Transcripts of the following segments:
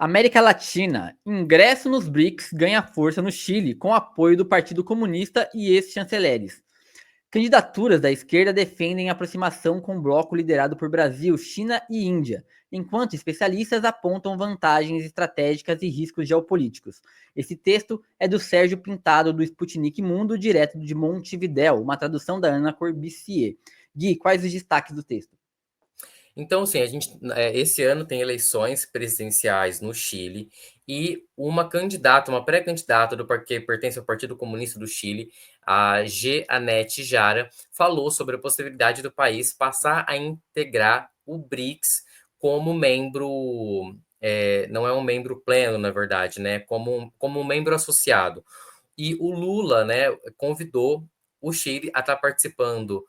América Latina. Ingresso nos BRICS ganha força no Chile, com apoio do Partido Comunista e ex-chanceleres. Candidaturas da esquerda defendem aproximação com o bloco liderado por Brasil, China e Índia, enquanto especialistas apontam vantagens estratégicas e riscos geopolíticos. Esse texto é do Sérgio Pintado, do Sputnik Mundo, direto de Montevidéu, uma tradução da Ana Corbissier. Gui, quais os destaques do texto? Então, assim, esse ano tem eleições presidenciais no Chile e uma candidata, uma pré-candidata que pertence ao Partido Comunista do Chile, a Anete Jara, falou sobre a possibilidade do país passar a integrar o BRICS como membro, não é um membro pleno, na verdade, né? Como um membro associado. E o Lula, né, convidou o Chile a estar participando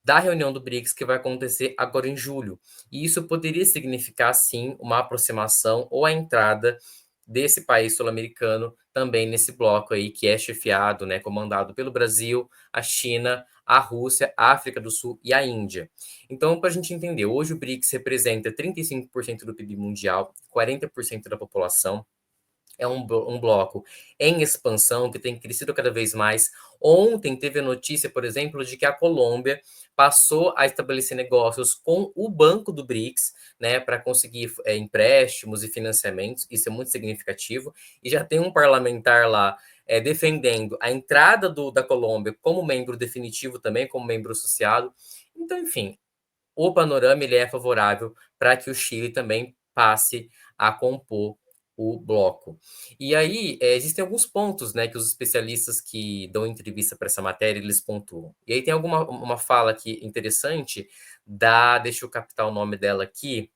da reunião do BRICS que vai acontecer agora em julho. E isso poderia significar, sim, uma aproximação ou a entrada desse país sul-americano também nesse bloco aí que é chefiado, né, comandado pelo Brasil, a China, a Rússia, a África do Sul e a Índia. Então, para a gente entender, hoje o BRICS representa 35% do PIB mundial, 40% da população, é um bloco em expansão que tem crescido cada vez mais. Ontem teve a notícia, por exemplo, de que a Colômbia passou a estabelecer negócios com o Banco do BRICS, né, para conseguir empréstimos e financiamentos. Isso é muito significativo. E já tem um parlamentar lá defendendo a entrada da Colômbia como membro definitivo também, como membro associado. Então, enfim, o panorama ele é favorável para que o Chile também passe a compor o bloco. E aí, existem alguns pontos, né, que os especialistas que dão entrevista para essa matéria, eles pontuam. E aí tem uma fala aqui interessante deixa eu captar o nome dela aqui,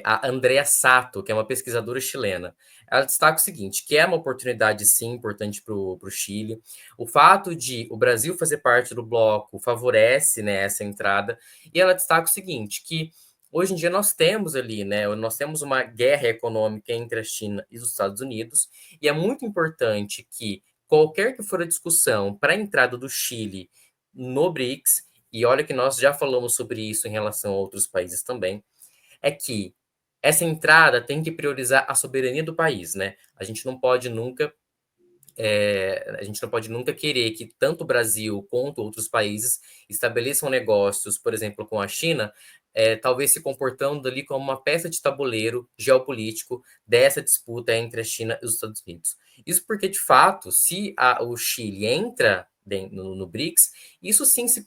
a Andrea Sato, que é uma pesquisadora chilena. Ela destaca o seguinte, que é uma oportunidade, sim, importante para o Chile. O fato de o Brasil fazer parte do bloco favorece, né, essa entrada. E ela destaca o seguinte, que hoje em dia nós temos ali, né, nós temos uma guerra econômica entre a China e os Estados Unidos, e é muito importante que qualquer que for a discussão para a entrada do Chile no BRICS, e olha que nós já falamos sobre isso em relação a outros países também, é que essa entrada tem que priorizar a soberania do país, né? A gente não pode nunca querer que tanto o Brasil quanto outros países estabeleçam negócios, por exemplo, com a China, talvez se comportando ali como uma peça de tabuleiro geopolítico dessa disputa entre a China e os Estados Unidos. Isso porque, de fato, se o Chile entra no BRICS, isso sim se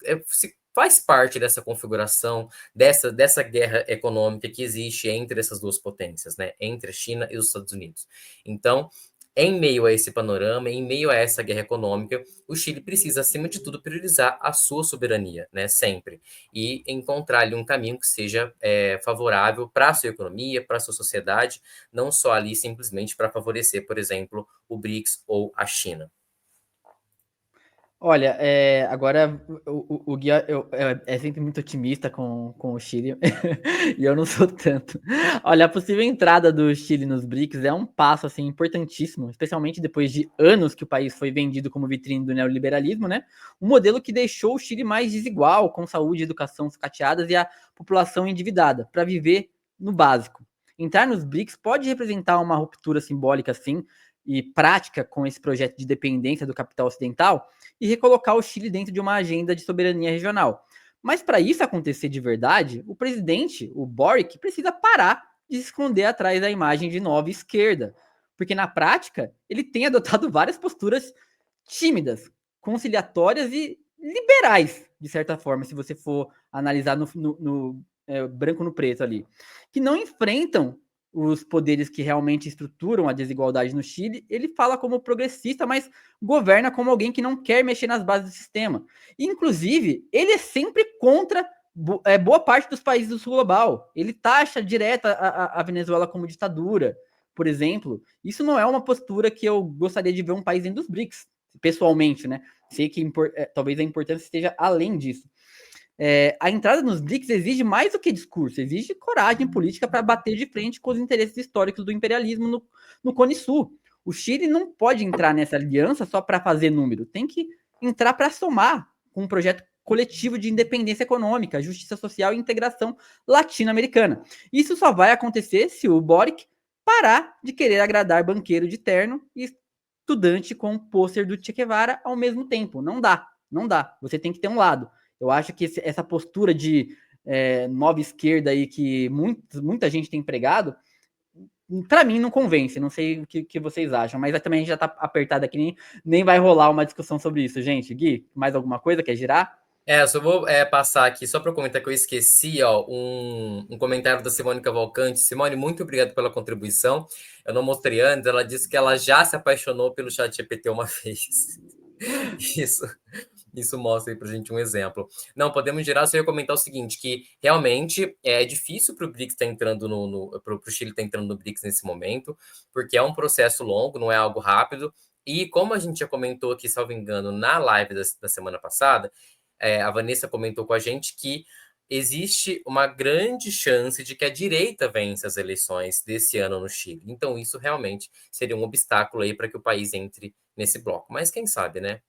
faz parte dessa configuração, dessa guerra econômica que existe entre essas duas potências, né? Entre a China e os Estados Unidos. Então, em meio a esse panorama, em meio a essa guerra econômica, o Chile precisa, acima de tudo, priorizar a sua soberania, né, sempre, e encontrar ali um caminho que seja favorável para a sua economia, para a sua sociedade, não só ali simplesmente para favorecer, por exemplo, o BRICS ou a China. Olha, agora o Gui é sempre muito otimista com o Chile, e eu não sou tanto. Olha, a possível entrada do Chile nos BRICS é um passo, assim, importantíssimo, especialmente depois de anos que o país foi vendido como vitrine do neoliberalismo, né? Um modelo que deixou o Chile mais desigual, com saúde e educação sucateadas e a população endividada, para viver no básico. Entrar nos BRICS pode representar uma ruptura simbólica, assim, e prática com esse projeto de dependência do capital ocidental, e recolocar o Chile dentro de uma agenda de soberania regional. Mas para isso acontecer de verdade, o presidente, o Boric, precisa parar de se esconder atrás da imagem de nova esquerda, porque na prática ele tem adotado várias posturas tímidas, conciliatórias e liberais, de certa forma, se você for analisar no branco no preto ali, que não enfrentam os poderes que realmente estruturam a desigualdade no Chile. Ele fala como progressista, mas governa como alguém que não quer mexer nas bases do sistema. Inclusive, ele é sempre contra boa parte dos países do sul global. Ele taxa direta a Venezuela como ditadura, por exemplo. Isso não é uma postura que eu gostaria de ver um país dentro dos BRICS, pessoalmente, né? Sei que talvez a importância esteja além disso. A entrada nos BRICS exige mais do que discurso, exige coragem política para bater de frente com os interesses históricos do imperialismo no Cone Sul. O Chile não pode entrar nessa aliança só para fazer número, tem que entrar para somar com um projeto coletivo de independência econômica, justiça social e integração latino-americana. Isso só vai acontecer se o Boric parar de querer agradar banqueiro de terno e estudante com pôster do Che Guevara ao mesmo tempo. Não dá, não dá. Você tem que ter um lado. Eu acho que essa postura de nova esquerda aí que muita gente tem pregado, para mim não convence. Não sei o que vocês acham, mas também a gente já tá apertado aqui, nem vai rolar uma discussão sobre isso, gente. Gui, mais alguma coisa? Quer girar? Só vou passar aqui, só para comentar que eu esqueci, ó, um comentário da Simone Cavalcante. Simone, muito obrigado pela contribuição. Eu não mostrei antes, ela disse que ela já se apaixonou pelo ChatGPT uma vez. Isso, isso mostra aí para a gente um exemplo. Não, podemos girar, só ia comentar o seguinte, que realmente é difícil para o BRICS estar entrando para o Chile estar entrando no BRICS nesse momento, porque é um processo longo, não é algo rápido. E como a gente já comentou aqui, salvo engano, na live da semana passada, a Vanessa comentou com a gente que existe uma grande chance de que a direita vença as eleições desse ano no Chile. Então, isso realmente seria um obstáculo aí para que o país entre nesse bloco. Mas quem sabe, né?